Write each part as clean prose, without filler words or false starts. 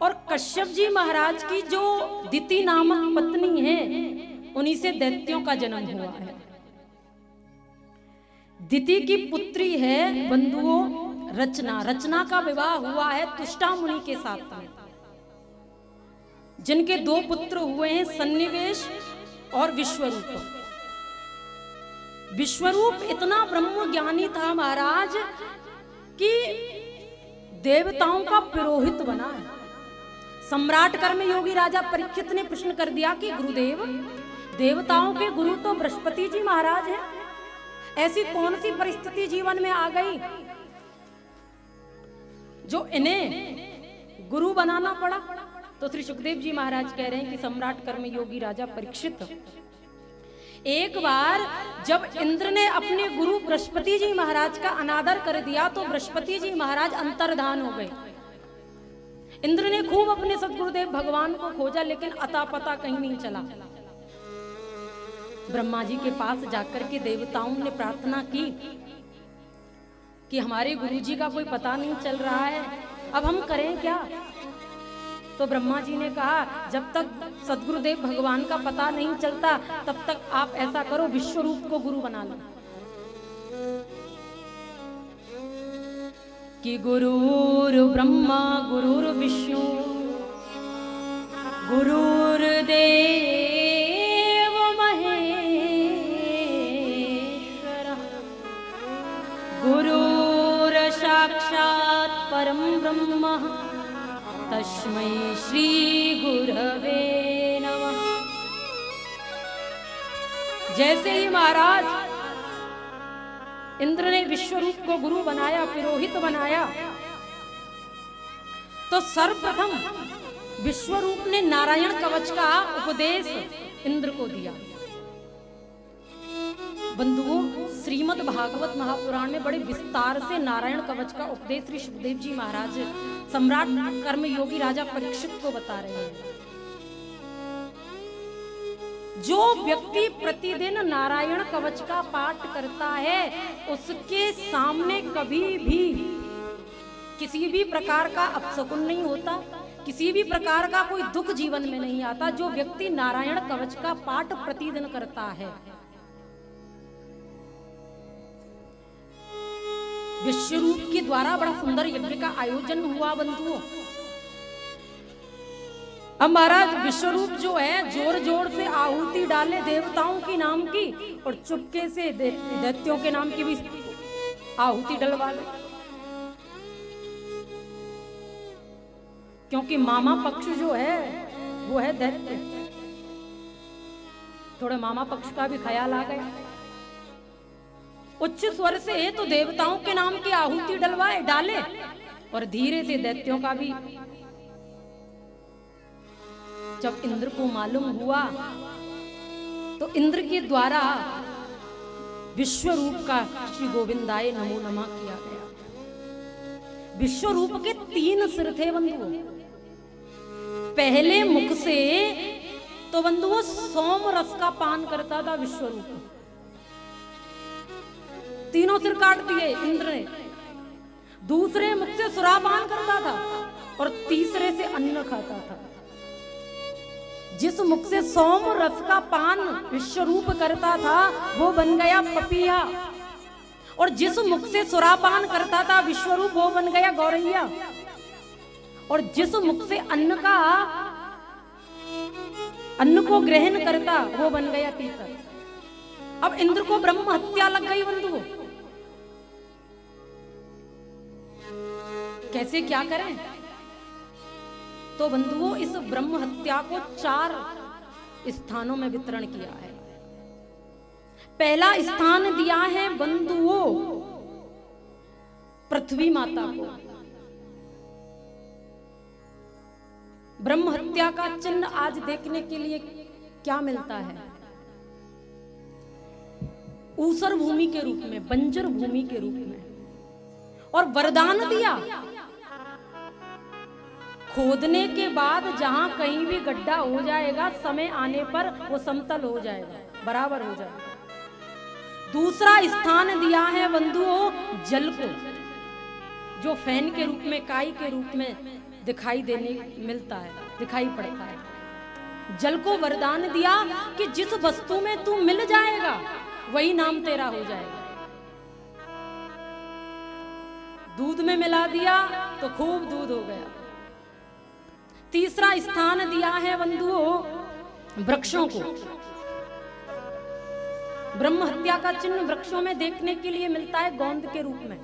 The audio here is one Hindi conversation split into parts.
और कश्यप जी महाराज की जो दिति नामक पत्नी है, उन्हीं से दैत्यों का जन्म हुआ है। दिति की पुत्री है बंधुओं रचना। रचना का विवाह हुआ है तुष्टा मुनि के साथ में, जिनके 2 पुत्र हुए हैं, सन्निवेश और विश्वरूप। विश्वरूप इतना ब्रह्म ज्ञानी था महाराज कि देवताओं का पुरोहित बना है। सम्राट कर्म योगी राजा परीक्षित ने प्रश्न कर दिया कि गुरुदेव, देवताओं के गुरु तो बृहस्पति जी महाराज हैं, ऐसी कौन सी परिस्थिति जीवन में आ गई जो इन्हें गुरु बनाना पड़ा? तो श्री सुखदेव जी महाराज कह रहे हैं कि सम्राट कर्म योगी राजा परीक्षित, एक बार जब इंद्र ने अपने गुरु बृहस्पति जी महाराज का अनादर कर दिया तो बृहस्पति जी महाराज अंतर्धान हो गए। इंद्र ने खूब अपने सदगुरुदेव भगवान को खोजा, लेकिन अता पता कहीं नहीं चला। ब्रह्मा जी के पास जाकर के देवताओं ने प्रार्थना की कि हमारे गुरु जी का कोई पता नहीं चल रहा है, अब हम करें क्या? तो ब्रह्मा जी ने कहा, जब तक सदगुरुदेव भगवान का पता नहीं चलता तब तक आप ऐसा करो, विश्वरूप को गुरु बना लो। कि गुरुर् ब्रह्मा गुरुर्विष्णु गुरुर्देव महेश्वरः गुरुर् साक्षात् परं ब्रह्म तस्मै श्री गुरवे नमः। जैसे ही महाराज इंद्र ने विश्वरूप को गुरु बनाया, पुरोहित बनाया, तो सर्वप्रथम विश्वरूप ने नारायण कवच का उपदेश इंद्र को दिया। बंधुओं, श्रीमद् भागवत महापुराण में बड़े विस्तार से नारायण कवच का उपदेश श्री सुखदेव जी महाराज सम्राट कर्म योगी राजा परीक्षित को बता रहे हैं। जो व्यक्ति प्रतिदिन नारायण कवच का पाठ करता है, उसके सामने कभी भी किसी भी प्रकार का अपशकुन नहीं होता, किसी भी प्रकार का कोई दुख जीवन में नहीं आता। जो व्यक्ति नारायण कवच का पाठ प्रतिदिन करता है, विश्वरूप के द्वारा बड़ा सुंदर यज्ञ का आयोजन हुआ बंधुओं। अब महाराज विश्वरूप जो है जोर जोर से आहुति डाले देवताओं की नाम की, और चुपके से दैत्यों के नाम की भी आहुति डलवा ले, क्योंकि मामा पक्ष जो है वो है दैत्य। थोड़ा मामा पक्ष का भी ख्याल आ गया। उच्च स्वर से तो देवताओं के नाम की आहुति डलवाए डाले, और धीरे से दैत्यों का भी। जब इंद्र को मालूम हुआ तो इंद्र के द्वारा विश्वरूप का श्री गोविंदाय नमो नमः किया गया। विश्वरूप के 3 सिर थे बंधुओं। पहले मुख से तो बंधुओं सोम रस का पान करता था विश्वरूप, 3 सिर काट दिए इंद्र ने। दूसरे मुख से सुरापान करता था, और तीसरे से अन्न खाता था। जिस मुख से सोम रस का पान विश्वरूप करता था वो बन गया पपीहा, और जिस मुख से सुरापान करता था विश्वरूप वो बन गया गौरैया, और जिस मुख से अन्न को ग्रहण करता वो बन गया तीतर। अब इंद्र को ब्रह्म हत्या लग गई बंधुओं। कैसे क्या करें? तो बंधुओं इस ब्रह्म हत्या को 4 स्थानों में वितरण किया है। पहला स्थान दिया है बंधुओं पृथ्वी माता को। ब्रह्म हत्या का चिन्ह आज देखने के लिए क्या मिलता है? ऊसर भूमि के रूप में, बंजर भूमि के रूप में, और वरदान दिया खोदने के बाद जहां कहीं भी गड्ढा हो जाएगा, समय आने पर वो समतल हो जाएगा, बराबर हो जाएगा। दूसरा स्थान दिया है बंधुओं जल को। जो फैन के रूप में, काई के रूप में दिखाई देने मिलता है, दिखाई पड़ता है। जल को वरदान दिया कि जिस वस्तु में तू मिल जाएगा वही नाम तेरा हो जाएगा। दूध में मिला दिया तो खूब दूध हो गया। तीसरा स्थान दिया है बंधुओं वृक्षों को। ब्रह्म हत्या का चिन्ह वृक्षों में देखने के लिए मिलता है गोंद के रूप में,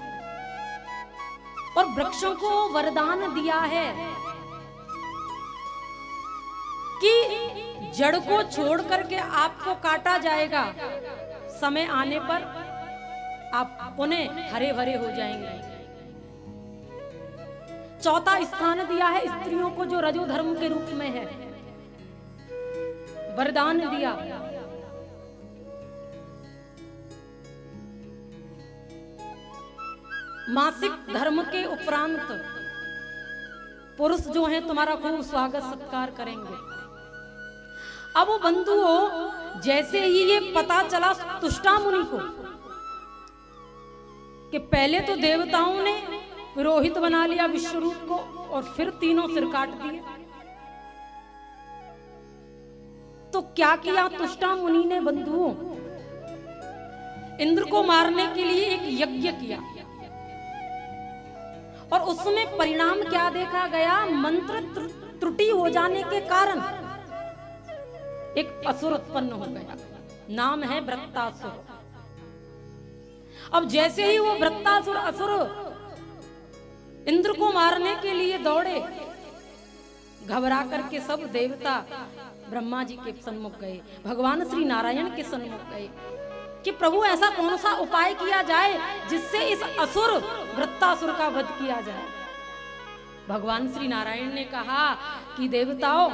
और वृक्षों को वरदान दिया है कि जड़ को छोड़ करके आपको काटा जाएगा, समय आने पर आप पुनः हरे भरे हो जाएंगे। चौथा स्थान दिया है स्त्रियों को, जो रजो धर्म के रूप में है, वरदान दिया। मासिक धर्म के उपरांत पुरुष जो हैं तुम्हारा खूब स्वागत सत्कार करेंगे। अब वो बंधुओं, जैसे ही ये पता चला तुष्टा मुनि को कि पहले तो देवताओं ने रोहित बना लिया विश्वरूप को और फिर तीनों सिर काट दिए, तो क्या किया तुष्टा मुनि ने बंधुओं, इंद्र को मारने के लिए एक यज्ञ किया, और उसमें परिणाम क्या देखा गया, मंत्र त्रुटि हो जाने के कारण एक असुर उत्पन्न हो गया, नाम है वृत्तासुर। अब जैसे ही वो वृत्तासुर असुर इंद्र को मारने के लिए दौड़े, घबरा करके सब देवता ब्रह्मा जी के सन्मुख गए, भगवान श्री नारायण के सन्मुख गए कि प्रभु ऐसा कौन सा उपाय किया जाए जिससे इस असुर वृत्तासुर का वध किया जाए। भगवान श्री नारायण ने कहा कि देवताओं,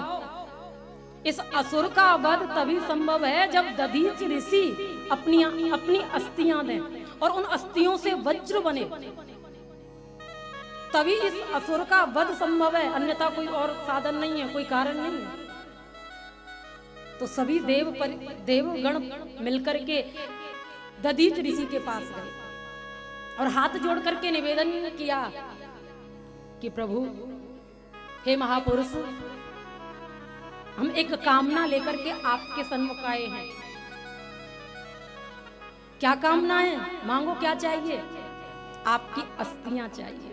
इस असुर का वध तभी संभव है जब दधीच ऋषि अपनी अस्थियां दें और उन अस्थियों से वज्र बने, तभी इस असुर का वध संभव है, अन्यथा कोई और साधन नहीं है, कोई कारण नहीं है। तो सभी देवगण मिलकर के दधीच ऋषि के पास गए और हाथ जोड़ करके निवेदन किया कि प्रभु, हे महापुरुष, हम एक कामना लेकर के आपके सन्मुख आए हैं। क्या कामना है? मांगो, क्या चाहिए? आपकी अस्थियां चाहिए।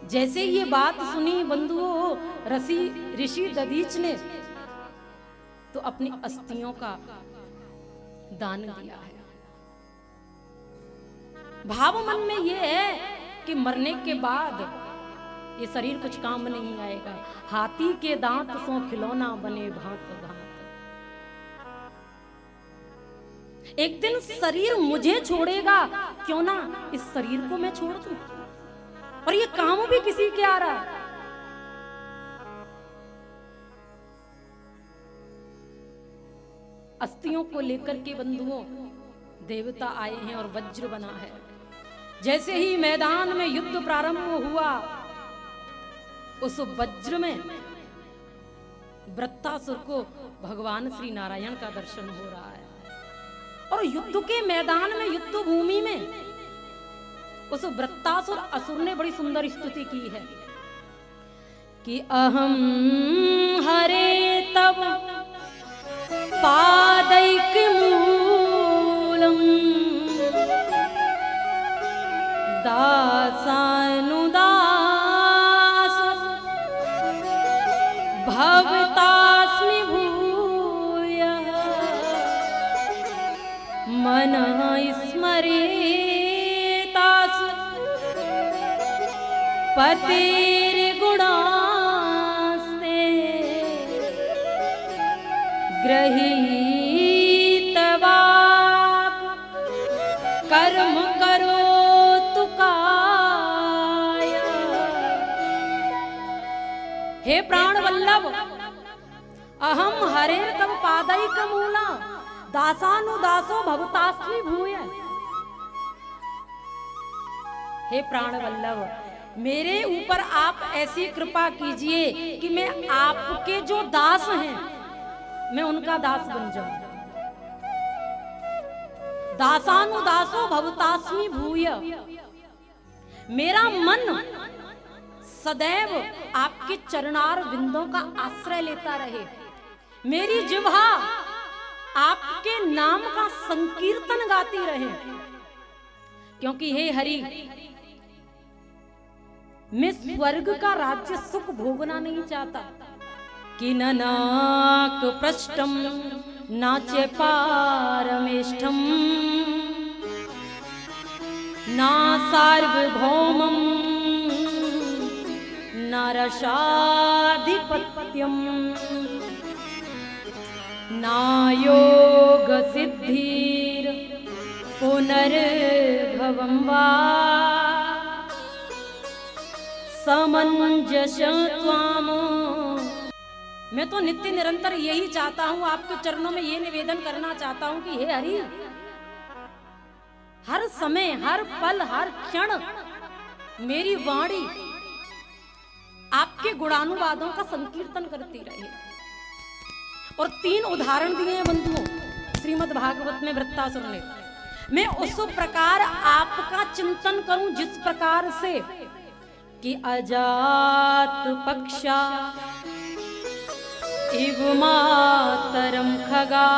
जैसे ये बात सुनी बंधुओं ऋषि दधीच ने, तो अपनी अस्थियों का दान दिया है। भाव मन में ये है कि मरने के बाद ये शरीर कुछ काम नहीं आएगा, हाथी के दांत सो खिलौना बने भांत भांत। एक दिन शरीर मुझे छोड़ेगा, क्यों ना इस शरीर को मैं छोड़ दूं, और ये काम भी किसी के आ रहा है। अस्थियों को लेकर के बंधुओं देवता आए हैं और वज्र बना है। जैसे ही मैदान में युद्ध प्रारंभ हुआ, उस वज्र में वृत्तासुर को भगवान श्री नारायण का दर्शन हो रहा है, और युद्ध के मैदान में, युद्ध भूमि में उस वृत्तासुर असुर ने बड़ी सुंदर स्तुति की है कि अहम हरे तव पादैक मूलम दासानुदास भवतास्मि भूयः मनः स्मरेतास पतिर्गुणास्ते गृहीतवा कर्म करोतु काय। हे प्राण वल्लभ, अहम हरे तव पादैक मूला दासानुदासो भवतास्मि भूय। हे प्राण वल्लभ, मेरे ऊपर आप ऐसी कृपा कीजिए कि मैं आपके जो दास हैं, मैं उनका दास बन जाऊं। दासानुदासो भवतास्मि भूय, मेरा मन सदैव आपके चरणार बिंदों का आश्रय लेता रहे, मेरी जिह्वा आपके नाम का संकीर्तन गाती रहे, क्योंकि हे हरि, मैं स्वर्ग का राज्य सुख भोगना नहीं चाहता कि ननाक पृष्ठम नाचे पारमेष्ठम ना सार्वभौमम न रसाधिपत्यम ना योग सिद्धिर पुनर्भवं वा समंजस त्वाम। मैं तो नित्य निरंतर यही चाहता हूँ, आपके चरणों में ये निवेदन करना चाहता हूँ कि हे हरि, हर समय, हर पल, हर क्षण मेरी वाणी आपके गुणानुवादों का संकीर्तन करती रहे। और 3 उदाहरण दिए हैं बंधुओं श्रीमद् भागवत में वृत्तासुर ने। मैं उस प्रकार आपका चिंतन करूं जिस प्रकार से कि अजात पक्षा इव मातरम खगा,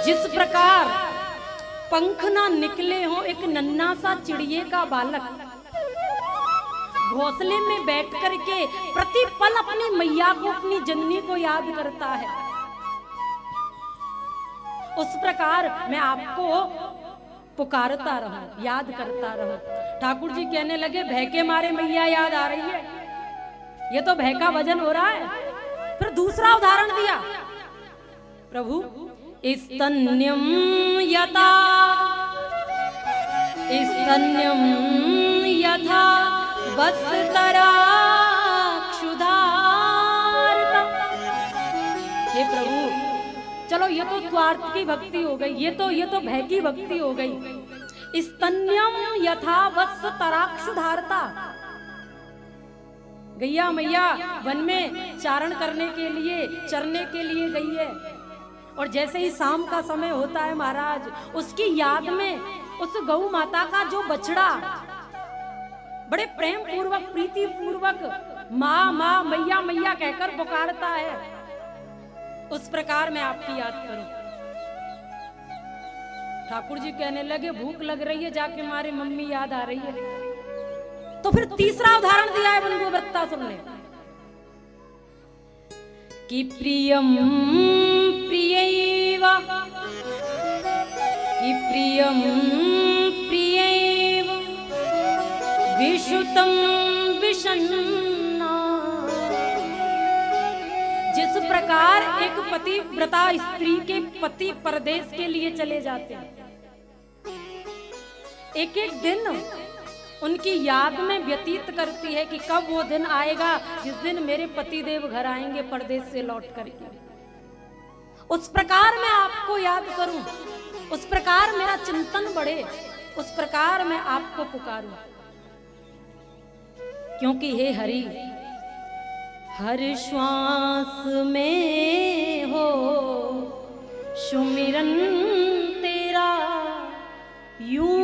जिस प्रकार पंख ना निकले हो एक नन्हा सा चिड़िए का बालक घोंसले में बैठ करके प्रतिपल अपनी मैया को, अपनी जननी को याद करता है, उस प्रकार मैं आपको पुकारता रहूं, याद करता रहूं। ठाकुर जी कहने लगे, भय के मारे मैया याद आ रही है, ये तो भय का वजन हो रहा है। फिर दूसरा उदाहरण दिया, प्रभु स्तन्यम यथा, स्तन्यम यथा वत्सतरा क्षुधार्ता। हे प्रभु, चलो ये तो स्वार्थ की भक्ति हो गई, ये तो भय की भक्ति हो गई। स्तन्यम यथा वत्सतरा क्षुधार्ता, गैया मैया वन में चारण करने के लिए, चरने के लिए गई है, और जैसे ही शाम का समय होता है महाराज, उसकी याद में उस गौ माता का जो बछड़ा बड़े प्रेम पूर्वक, प्रीति पूर्वक माँ माँ मैया मैया कहकर पुकारता है, उस प्रकार मैं आपकी याद करूं। ठाकुर जी कहने लगे, भूख लग रही है, जाके हमारी मम्मी याद आ रही है। तो फिर तीसरा उदाहरण दिया है बंधु वृत्तासुर ने कि प्रियम प्रियैव, कि प्रियम प्रियैव विशुतम विषन्ना। जिस प्रकार एक पति व्रता स्त्री के पति परदेश के लिए चले जाते हैं, एक एक दिन उनकी याद में व्यतीत करती है कि कब वो दिन आएगा जिस दिन मेरे पति देव घर आएंगे परदेश से लौट करके। उस प्रकार मैं आपको याद करूं, उस प्रकार मेरा चिंतन बढ़े, उस प्रकार मैं आपको पुकारूं, क्योंकि हे हरि, हर श्वास में हो सुमिरन तेरा, यूं